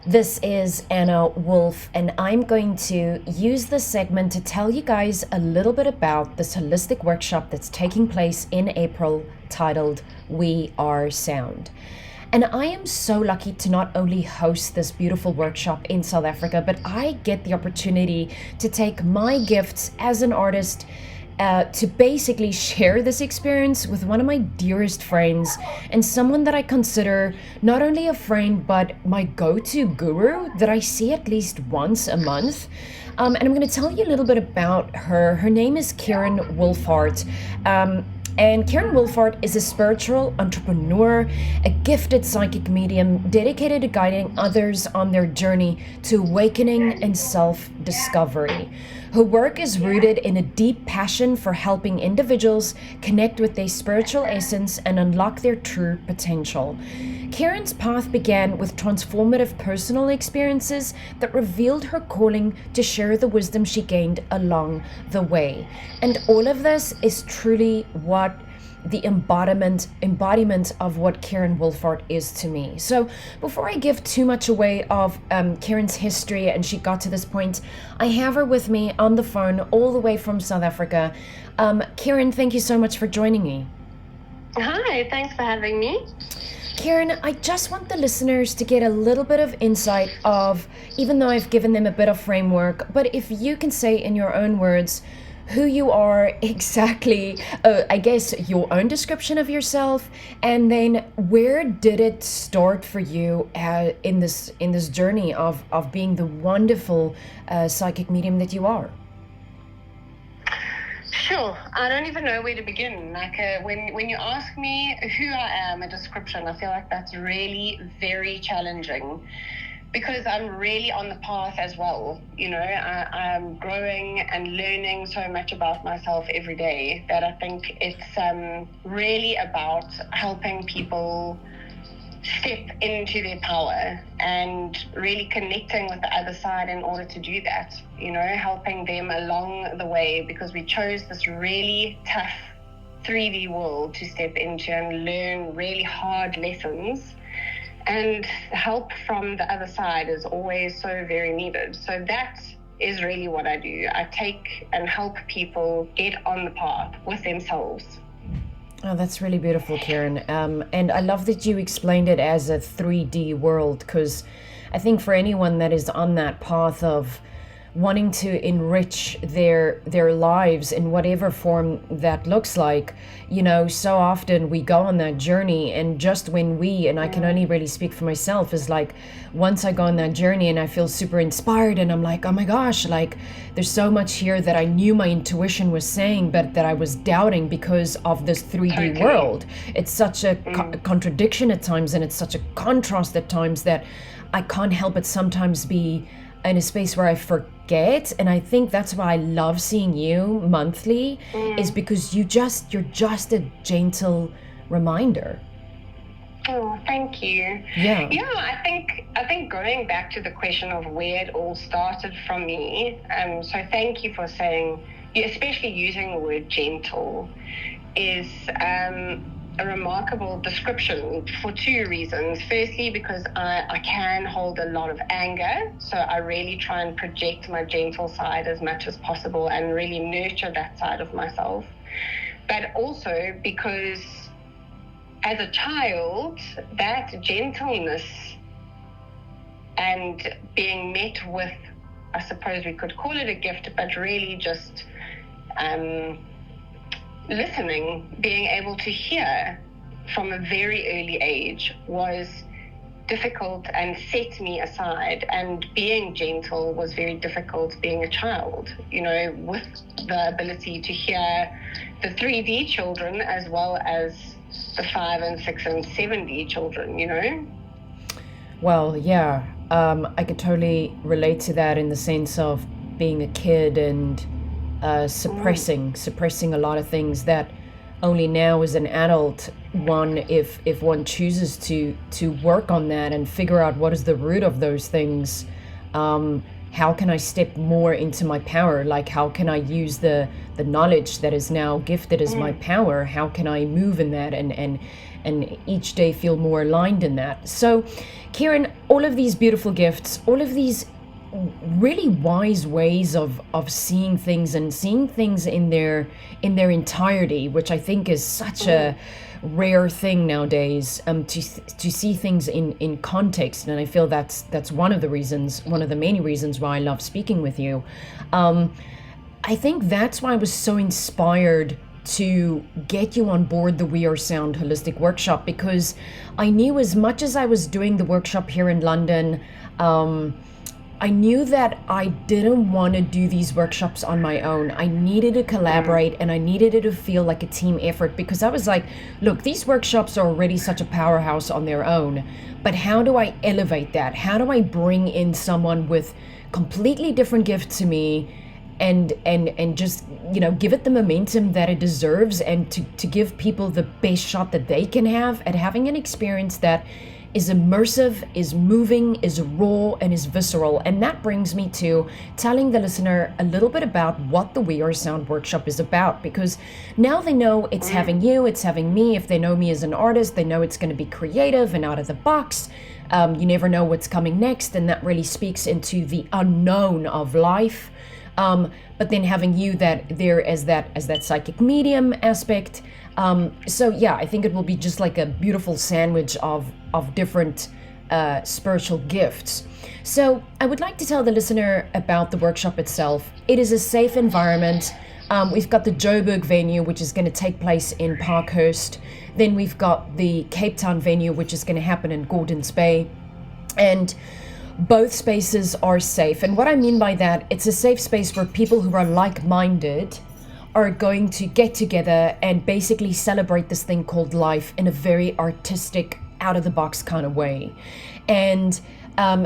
This is Anna Wolf, and I'm going to use this segment to tell you guys a little bit about this holistic workshop that's taking place in April titled We Are Sound. And I am so lucky to not only host this beautiful workshop in South Africa, but I get the opportunity to take my gifts as an artist to basically share this experience with one of my dearest friends and someone that I consider not only a friend but my go-to guru that I see at least once a month. And I'm going to tell you a little bit about her. Her name is Kerran Wolfaardt. And Kerran Wolfaardt is a spiritual entrepreneur, a gifted psychic medium dedicated to guiding others on their journey to awakening and self-discovery. Her work is rooted in a deep passion for helping individuals connect with their spiritual essence and unlock their true potential. Kerran's path began with transformative personal experiences that revealed her calling to share the wisdom she gained along the way. And all of this is truly what the embodiment of what Kerran Wolfaardt is to me. So before I give too much away of Kerran's history and she got to this point, I have her with me on the phone all the way from South Africa. Kerran, thank you so much for joining me. Hi, thanks for having me. Kerran, I just want the listeners to get a little bit of insight of, even though I've given them a bit of framework, but if you can say in your own words who you are exactly, I guess your own description of yourself, and then where did it start for you in this journey of being the wonderful psychic medium that you are? Sure. I don't even know where to begin. When you ask me who I am, a description, I feel like that's really very challenging because I'm really on the path as well. You know, I'm growing and learning so much about myself every day that I think it's really about helping people step into their power and really connecting with the other side in order to do that, you know, helping them along the way, because we chose this really tough 3D world to step into and learn really hard lessons, and help from the other side is always so very needed. So that is really what I do. I take and help people get on the path with themselves. Oh, that's really beautiful, Kerran. And I love that you explained it as a 3D world, because I think for anyone that is on that path of wanting to enrich their lives in whatever form that looks like, you know, so often we go on that journey, and just when and I can only really speak for myself, is like once I go on that journey and I feel super inspired and I'm like, oh my gosh, like there's so much here that I knew my intuition was saying, but that I was doubting because of this 3D world. It's such a contradiction at times, and it's such a contrast at times that I can't help but sometimes be in a space where I forget. And I think that's why I love seeing you monthly, is because you're just a gentle reminder. Oh, thank you. Yeah, I think going back to the question of where it all started from me, so thank you for saying, especially using the word gentle, is a remarkable description for two reasons. Firstly, because I can hold a lot of anger, so I really try and project my gentle side as much as possible and really nurture that side of myself. But also because as a child, that gentleness and being met with, I suppose we could call it a gift, but really just listening, being able to hear from a very early age was difficult and set me aside, and being gentle was very difficult being a child, you know, with the ability to hear the 3D children as well as the 5 and 6 and 7D children, you know. Well, yeah, I could totally relate to that in the sense of being a kid and suppressing a lot of things that only now as an adult, if one chooses to work on that and figure out what is the root of those things, how can I step more into my power? Like, how can I use the knowledge that is now gifted as my power? How can I move in that and each day feel more aligned in that. So Kerran, all of these beautiful gifts, all of these really wise ways of seeing things and seeing things in their entirety, which I think is such a rare thing nowadays, to see things in context. And I feel that's one of the many reasons why I love speaking with you. I think that's why I was so inspired to get you on board the We Are Sound Holistic Workshop, because I knew, as much as I was doing the workshop here in London, I knew that I didn't want to do these workshops on my own. I needed to collaborate, and I needed it to feel like a team effort, because I was like, look, these workshops are already such a powerhouse on their own, but how do I elevate that? How do I bring in someone with completely different gift to me, and just, you know, give it the momentum that it deserves, and to give people the best shot that they can have at having an experience that is immersive, is moving, is raw, and is visceral. And that brings me to telling the listener a little bit about what the We Are Sound Workshop is about, because now they know it's having you, it's having me. If they know me as an artist, they know it's going to be creative and out of the box. You never know what's coming next, and that really speaks into the unknown of life. But then having you there as that psychic medium aspect. So yeah, I think it will be just like a beautiful sandwich of different spiritual gifts. So I would like to tell the listener about the workshop itself. It is a safe environment. We've got the Joburg venue, which is going to take place in Parkhurst. Then we've got the Cape Town venue, which is going to happen in Gordons Bay. And both spaces are safe. And what I mean by that, it's a safe space where people who are like-minded are going to get together and basically celebrate this thing called life in a very artistic, out-of-the-box kind of way. And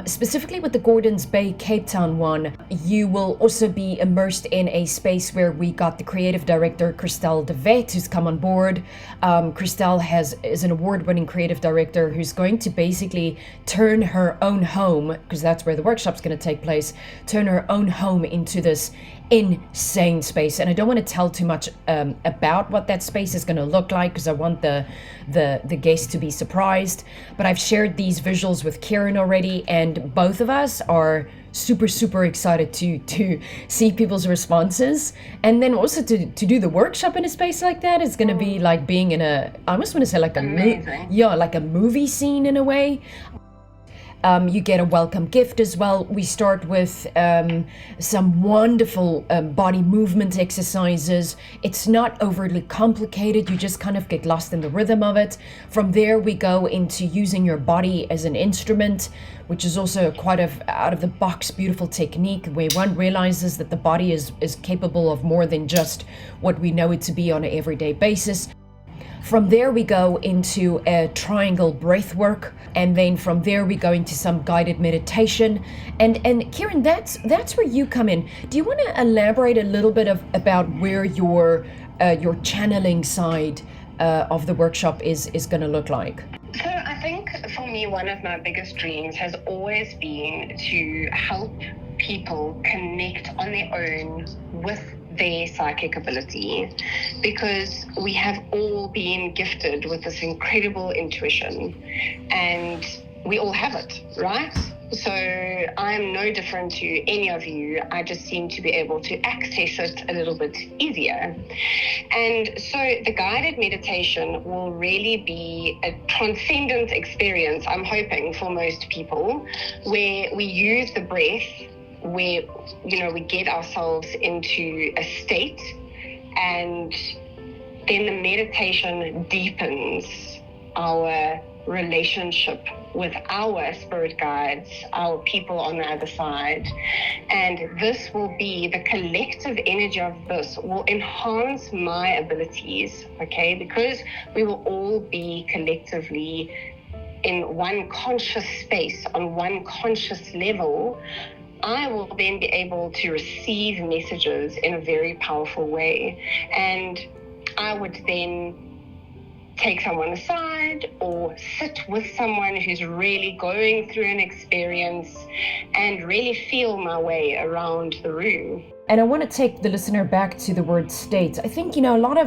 specifically with the Gordons Bay Cape Town one, you will also be immersed in a space where we got the creative director Christell de Wet, who's come on board. Christell is an award-winning creative director who's going to basically turn her own home, because that's where the workshop's going to take place, turn her own home into this insane space. And I don't want to tell too much about what that space is going to look like, because I want the guests to be surprised. But I've shared these visuals with Kerran already, and both of us are super excited to see people's responses, and then also to do the workshop in a space like that is going to be like being in I almost want to say like like a movie scene in a way. You get a welcome gift as well. We start with some wonderful body movement exercises. It's not overly complicated. You just kind of get lost in the rhythm of it. From there, we go into using your body as an instrument, which is also quite a out-of-the-box beautiful technique where one realizes that the body is capable of more than just what we know it to be on an everyday basis. From there, we go into a triangle breathwork, and then from there we go into some guided meditation. And Kerran, that's where you come in. Do you want to elaborate a little bit about where your channeling side of the workshop is going to look like? So I think for me, one of my biggest dreams has always been to help people connect on their own with their psychic ability, because we have all been gifted with this incredible intuition, and we all have it, right? So I'm no different to any of you. I just seem to be able to access it a little bit easier. And so the guided meditation will really be a transcendent experience, I'm hoping, for most people, where we use the breath, where, you know, we get ourselves into a state, and then the meditation deepens our relationship with our spirit guides, our people on the other side. And this will be, the collective energy of this will enhance my abilities, okay? Because we will all be collectively in one conscious space, on one conscious level. I will then be able to receive messages in a very powerful way. And I would then take someone aside or sit with someone who's really going through an experience and really feel my way around the room. And I want to take the listener back to the word state. I think, you know, a lot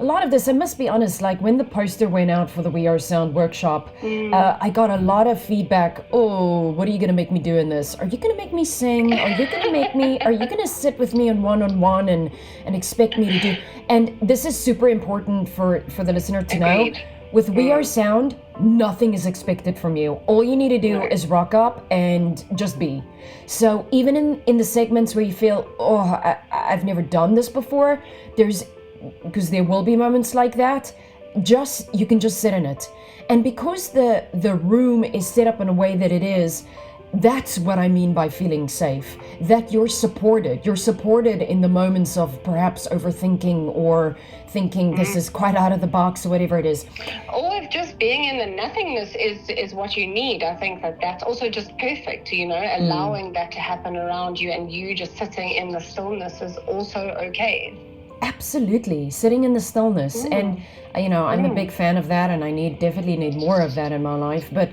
a lot of this, I must be honest, like when the poster went out for the We Are Sound workshop, I got a lot of feedback. Oh, what are you going to make me do in this? Are you going to make me sing? Are you going to are you going to sit with me on one-on-one and expect me to do? And this is super important for the listener to know. With We Are Sound, nothing is expected from you. All you need to do is rock up and just be. So even in the segments where you feel, I've never done this before, because there will be moments like that, you can just sit in it. And because the room is set up in a way that it is, that's what I mean by feeling safe. That you're supported. You're supported in the moments of perhaps overthinking or thinking this is quite out of the box or whatever it is. Or if just being in the nothingness is what you need. I think that's also just perfect, allowing that to happen around you, and you just sitting in the stillness is also okay. Absolutely. Sitting in the stillness. And, I'm a big fan of that, and I definitely need more of that in my life. But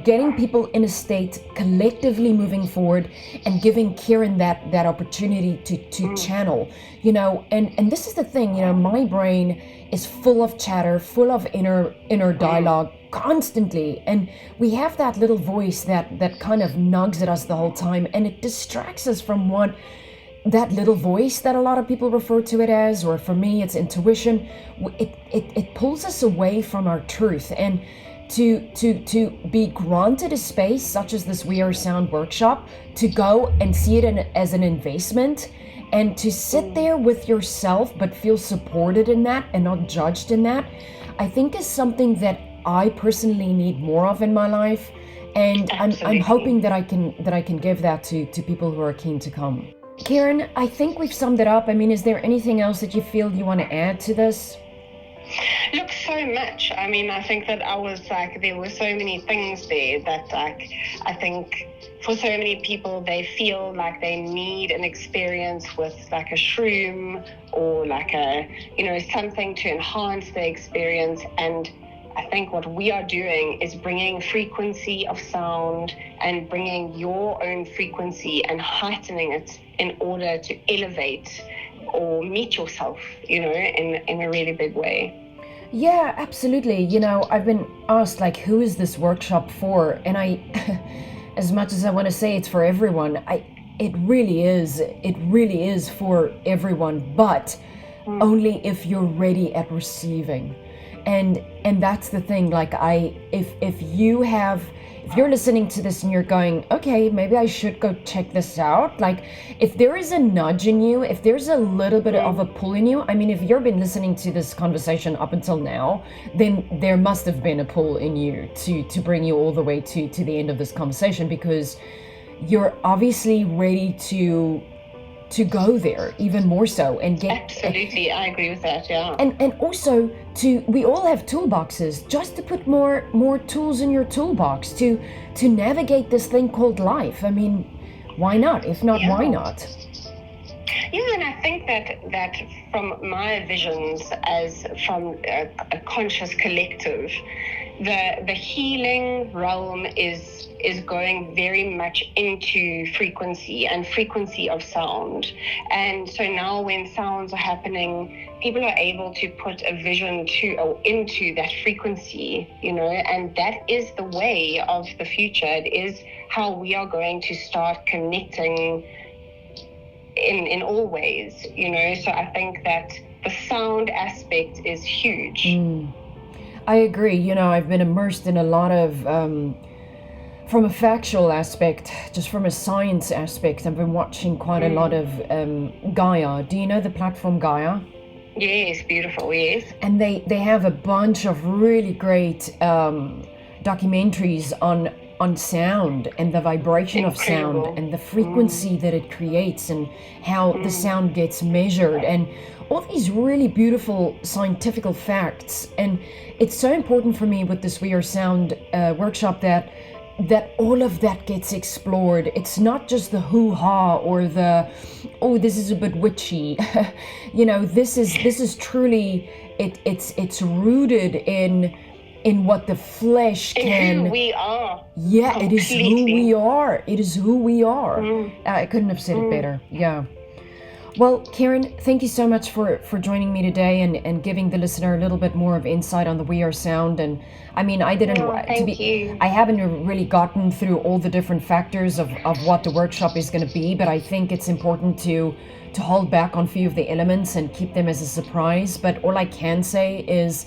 getting people in a state, collectively moving forward and giving Kerran that opportunity to channel, and this is the thing, my brain is full of chatter, full of inner dialogue constantly. And we have that little voice that kind of nugs at us the whole time, and it distracts us from what that little voice that a lot of people refer to it as, or for me, it's intuition. It pulls us away from our truth. And to be granted a space such as this We Are Sound workshop, to go and see it as an investment, and to sit there with yourself but feel supported in that and not judged in that, I think is something that I personally need more of in my life. And I'm hoping that I can give that to people who are keen to come. Kerran, I think we've summed it up. I mean, is there anything else that you feel you want to add to this? Look, so much. I mean, I think that there were so many things there that I think for so many people, they feel like they need an experience with like a shroom or like something to enhance their experience. And I think what we are doing is bringing frequency of sound and bringing your own frequency and heightening it in order to elevate or meet yourself, in a really big way. Yeah, absolutely. I've been asked, like, who is this workshop for? And I, as much as I want to say it's for everyone, it really is for everyone, but only if you're ready at receiving. And that's the thing, like if you're listening to this and you're going, okay, maybe I should go check this out. Like, if there is a nudge in you, if there's a little bit of a pull in you, I mean, if you've been listening to this conversation up until now, then there must have been a pull in you to bring you all the way to the end of this conversation, because you're obviously ready to go there even more so and get. Absolutely, I agree with that. Yeah. And also we all have toolboxes, just to put more tools in your toolbox to navigate this thing called life. I mean, why not? If not, why not? Yeah, and I think that from my visions as from a conscious collective, the healing realm is going very much into frequency and frequency of sound. And so now when sounds are happening, people are able to put a vision into that frequency, and that is the way of the future. It is how we are going to start connecting in all ways, so I think that the sound aspect is huge. I agree. I've been immersed in a lot of from a factual aspect, just from a science aspect, I've been watching quite a lot of Gaia. Do you know the platform Gaia? Yes, beautiful, yes. And they have a bunch of really great documentaries on sound and the vibration of sound and the frequency that it creates and how the sound gets measured and all these really beautiful scientific facts. And it's so important for me with this We Are Sound workshop that all of that gets explored. It's not just the hoo-ha or the, oh, this is a bit witchy. This is truly, it's rooted in what the flesh can. Who we are. Yeah, completely. It is who we are. I couldn't have said it better. Yeah. Well, Kerran, thank you so much for joining me today and giving the listener a little bit more of insight on the We Are sound. And I mean, Thank you. I haven't really gotten through all the different factors of what the workshop is going to be, but I think it's important to hold back on a few of the elements and keep them as a surprise. But all I can say is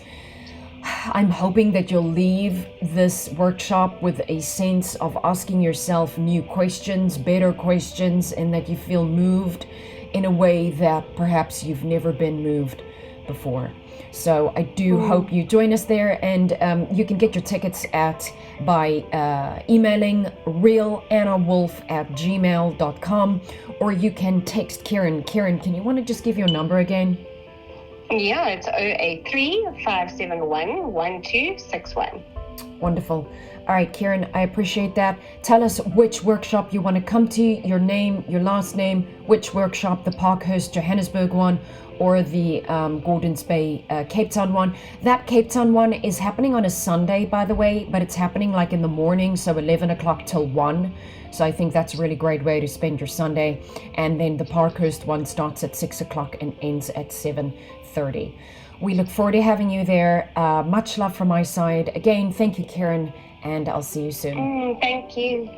I'm hoping that you'll leave this workshop with a sense of asking yourself new questions, better questions, and that you feel moved in a way that perhaps you've never been moved before. So I do hope you join us there, and you can get your tickets by emailing realannawolf@gmail.com, or you can text Kerran. Kerran, can you want to just give your number again? Yeah, it's 083-571-1261. Wonderful. All right, Kerran, I appreciate that. Tell us which workshop you want to come to, your name, your last name, which workshop, the Parkhurst Johannesburg one or the Gordons Bay Cape Town one. That Cape Town one is happening on a Sunday, by the way, but it's happening like in the morning, so 11 o'clock till 1. So I think that's a really great way to spend your Sunday. And then the Parkhurst one starts at 6 o'clock and ends at 7:30. We look forward to having you there. Much love from my side. Again, thank you, Kerran, and I'll see you soon. Thank you.